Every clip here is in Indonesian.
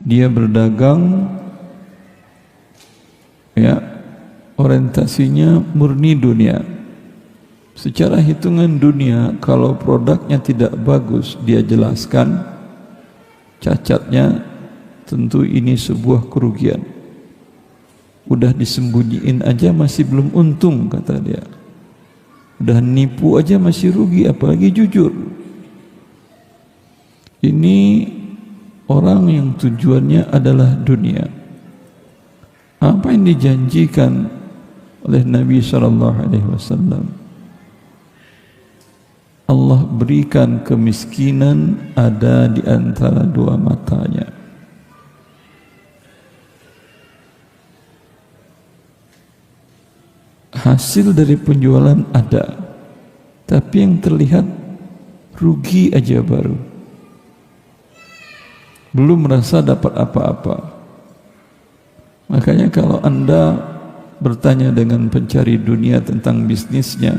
dia berdagang, ya, orientasinya murni dunia. Secara hitungan dunia, kalau produknya tidak bagus, dia jelaskan cacatnya, tentu ini sebuah kerugian. Udah disembunyiin aja masih belum untung, kata dia. Udah nipu aja masih rugi, apalagi jujur. Ini orang yang tujuannya adalah dunia. Apa yang dijanjikan oleh Nabi SAW? Allah berikan kemiskinan ada di antara dua matanya. Hasil dari penjualan ada, tapi yang terlihat rugi aja baru. Belum merasa dapat apa-apa. Makanya kalau Anda bertanya dengan pencari dunia tentang bisnisnya,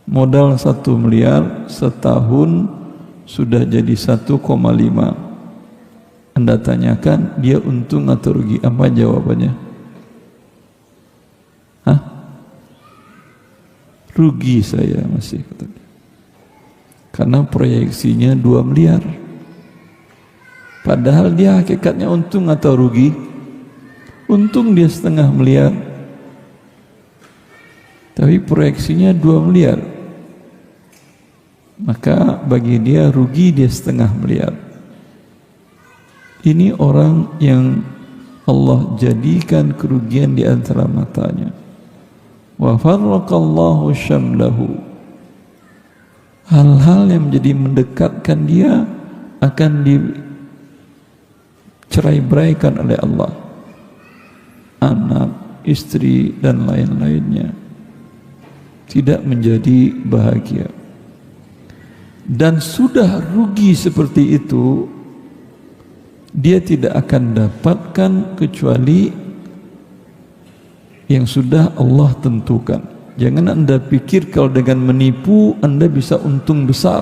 modal 1 miliar setahun sudah jadi 1,5. Anda tanyakan dia untung atau rugi, apa jawabannya? Hah? Rugi saya masih, katanya. Karena proyeksinya 2 miliar. Padahal dia hakikatnya untung atau rugi? Untung dia 0,5 miliar. Tapi proyeksinya 2 miliar. Maka bagi dia rugi dia 0,5 miliar. Ini orang yang Allah jadikan kerugian di antara matanya. Wa farraqallahu syamlahu. Hal-hal yang menjadi mendekatkan dia akan dicerai-beraikan oleh Allah. Anak, istri dan lain-lainnya tidak menjadi bahagia. Dan sudah rugi seperti itu, dia tidak akan dapatkan kecuali yang sudah Allah tentukan. Jangan Anda pikir kalau dengan menipu Anda bisa untung besar.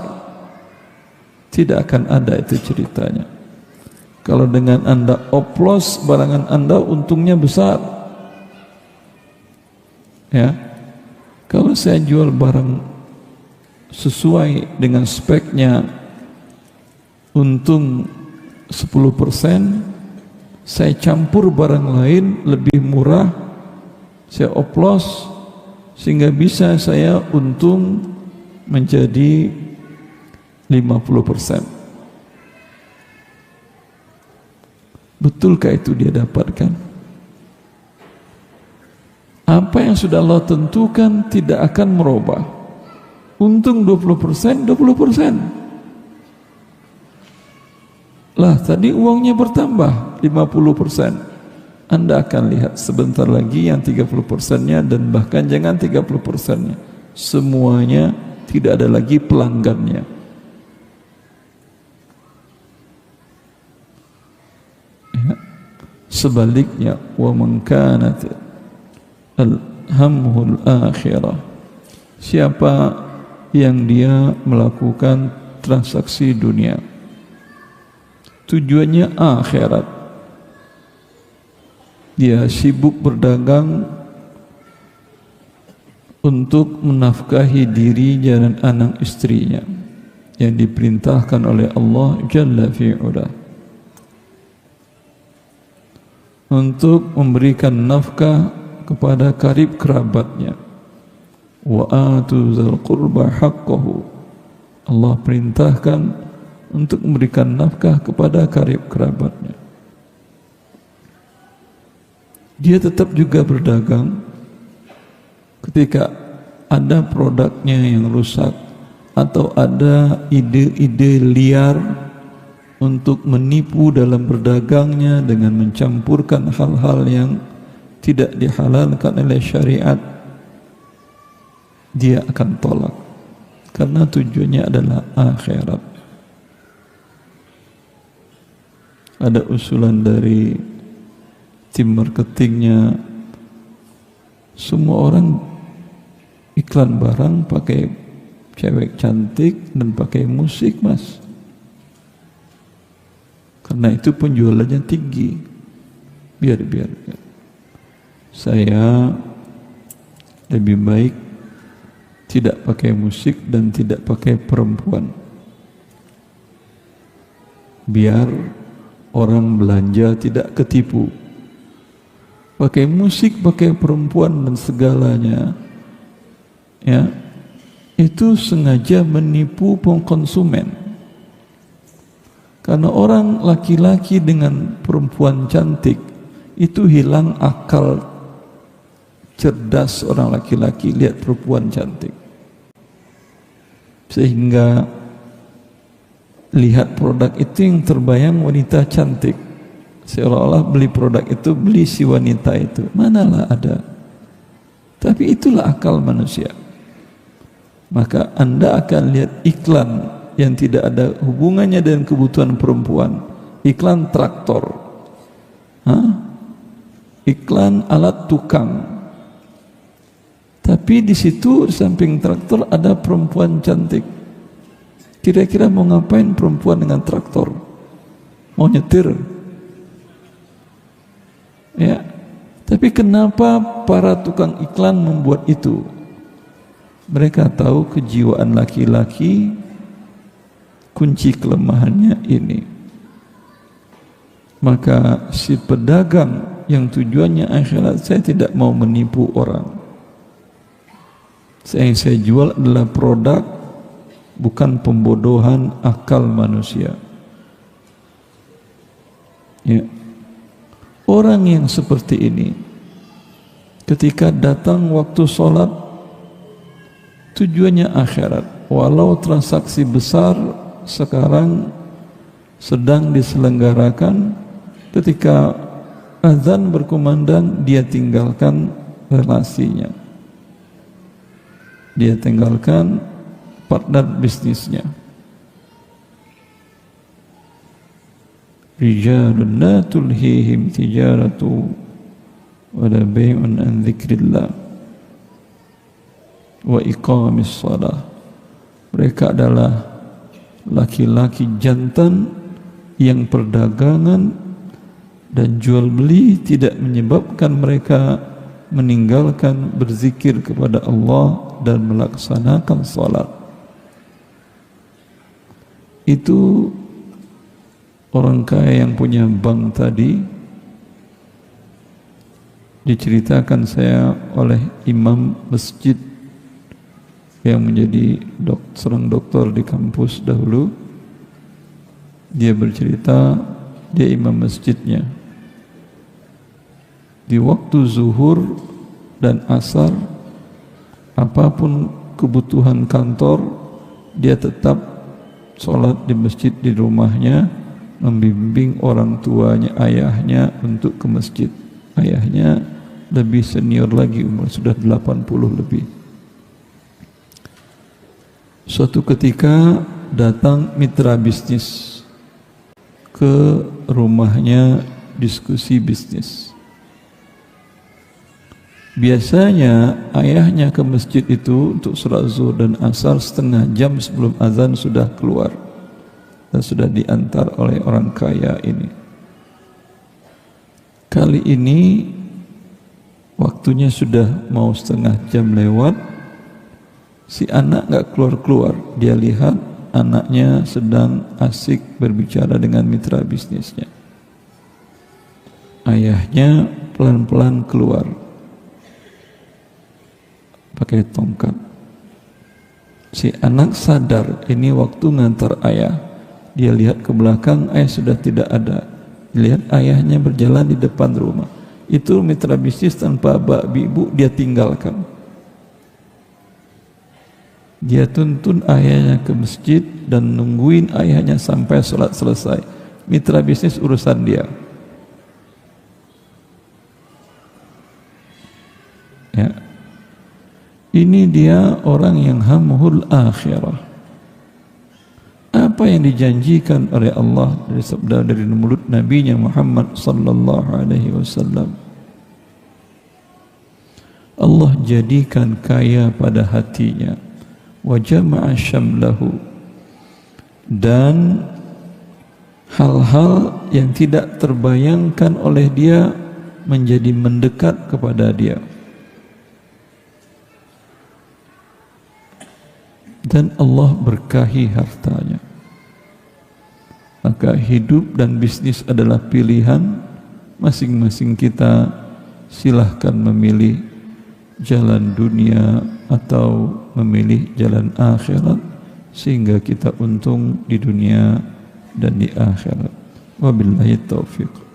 Tidak akan ada itu ceritanya. Kalau dengan Anda oplos barangan Anda untungnya besar. Ya. Kalau saya jual barang sesuai dengan speknya, untung 10%, saya campur barang lain lebih murah, saya oplos sehingga bisa saya untung menjadi 50%. Betulkah itu dia dapatkan? Apa yang sudah Allah tentukan tidak akan merubah. Untung 20%, 20%. Lah tadi uangnya bertambah 50%. Anda akan lihat sebentar lagi yang 30%-nya dan bahkan jangan 30%-nya. Semuanya tidak ada lagi pelanggannya. Ya. Sebaliknya, wa man kanat alhamhul akhirah. Siapa yang dia melakukan transaksi dunia, tujuannya akhirat, dia sibuk berdagang untuk menafkahi diri dan anak istrinya yang diperintahkan oleh Allah Jalla fi'ula, untuk memberikan nafkah kepada karib kerabatnya. Wa atu dzal qurba haqqahu. Allah perintahkan untuk memberikan nafkah kepada karib kerabatnya. Dia tetap juga berdagang ketika ada produknya yang rusak atau ada ide-ide liar untuk menipu dalam berdagangnya dengan mencampurkan hal-hal yang tidak dihalalkan oleh syariat. Dia akan tolak karena tujuannya adalah akhirat. Ada usulan dari tim marketingnya, semua orang iklan barang pakai cewek cantik dan pakai musik, mas. karena itu penjualannya tinggi. Biar. Saya lebih baik tidak pakai musik dan tidak pakai perempuan, biar orang belanja tidak ketipu. Pakai musik, pakai perempuan dan segalanya, ya, itu sengaja menipu konsumen. Karena orang laki-laki dengan perempuan cantik itu hilang akal cerdas orang laki-laki lihat perempuan cantik, sehingga lihat produk itu yang terbayang wanita cantik, seolah-olah beli produk itu beli si wanita itu. Manalah ada. Tapi itulah akal manusia. Maka Anda akan lihat iklan yang tidak ada hubungannya dengan kebutuhan perempuan. Iklan traktor, iklan alat tukang. Tapi di situ di samping traktor ada perempuan cantik. Kira-kira mau ngapain perempuan dengan traktor? Mau nyetir? Ya. Tapi kenapa para tukang iklan membuat itu? Mereka tahu kejiwaan laki-laki, kunci kelemahannya ini. Maka si pedagang yang tujuannya akhirat, saya tidak mau menipu orang. Yang saya jual adalah produk, bukan pembodohan akal manusia. Ya. Orang yang seperti ini, ketika datang waktu sholat, tujuannya akhirat. Walau transaksi besar sekarang sedang diselenggarakan, ketika azan berkumandang, dia tinggalkan relasinya. Dia tinggalkan partner bisnisnya. Rijalun la tulhihim tijaratu wala bay'un an dzikrillah wa iqamis shalah. Mereka adalah laki-laki jantan yang perdagangan dan jual beli tidak menyebabkan mereka meninggalkan berzikir kepada Allah dan melaksanakan salat. Itu orang kaya yang punya bank tadi diceritakan saya oleh imam masjid yang menjadi seorang doktor di kampus dahulu. Dia bercerita, dia imam masjidnya. Di waktu zuhur dan asar, apapun kebutuhan kantor, dia tetap sholat di masjid di rumahnya, membimbing orang tuanya, ayahnya untuk ke masjid. Ayahnya lebih senior lagi, umur sudah 80 lebih. Suatu ketika datang mitra bisnis ke rumahnya diskusi bisnis. Biasanya ayahnya ke masjid itu untuk sholat zuhur dan asar setengah jam sebelum azan sudah keluar dan sudah diantar oleh orang kaya ini. Kali ini waktunya sudah mau setengah jam lewat, si anak gak keluar-keluar. Dia lihat anaknya sedang asik berbicara dengan mitra bisnisnya. Ayahnya pelan-pelan keluar pakai tongkat. Si anak sadar ini waktu ngantar ayah. Dia lihat ke belakang, ayah sudah tidak ada. Lihat ayahnya berjalan di depan rumah. Itu mitra bisnis tanpa bapak ibu dia tinggalkan. Dia tuntun ayahnya ke masjid dan nungguin ayahnya sampai sholat selesai. Mitra bisnis urusan dia. Ya. Ini dia orang yang hamhul akhirah. Apa yang dijanjikan oleh Allah dari sabda dari mulut Nabi-Nya Muhammad sallallahu alaihi wasallam. Allah jadikan kaya pada hatinya, wa jama'a syamlahu, dan hal-hal yang tidak terbayangkan oleh dia menjadi mendekat kepada dia. Dan Allah berkahi hartanya. Maka hidup dan bisnis adalah pilihan masing-masing kita. Silahkan memilih jalan dunia atau memilih jalan akhirat sehingga kita untung di dunia dan di akhirat. Wabillahi taufiq.